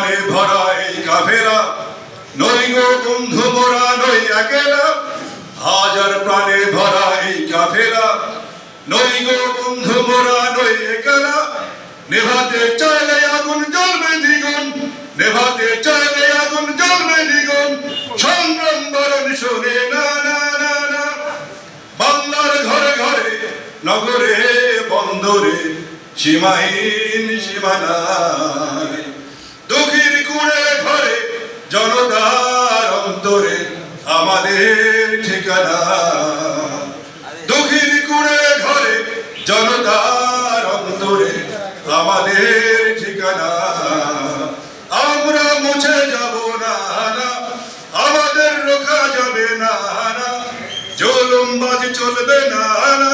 প্রাণে ভরা এই কাফেলা, নই গো বন্ধু মোরা নই একেলা। হাজার প্রাণে ভরা এই কাফেলা, নই গো বন্ধু মোরা নই একেলা। নেভাতে চাইলে আগুন জ্বলবে দ্বিগুণ, নেভাতে চাইলে আগুন জ্বলবে দ্বিগুণ। সংগ্রাম বরণ শোনে না না না না। বাংলার ঘরে ঘরে নগরে বন্দরে সীমাহীন সীমানায়, দুঃখীর কুড়ে ঘরে জনতার অন্তরে আমাদের ঠিকানা। দুঃখীর কুড়ে ঘরে জনতার অন্তরে আমাদের ঠিকানা। আমরা মুছে যাব না না, আমাদের রোখা যাবে না না। জুলুমবাজ চলবে না না,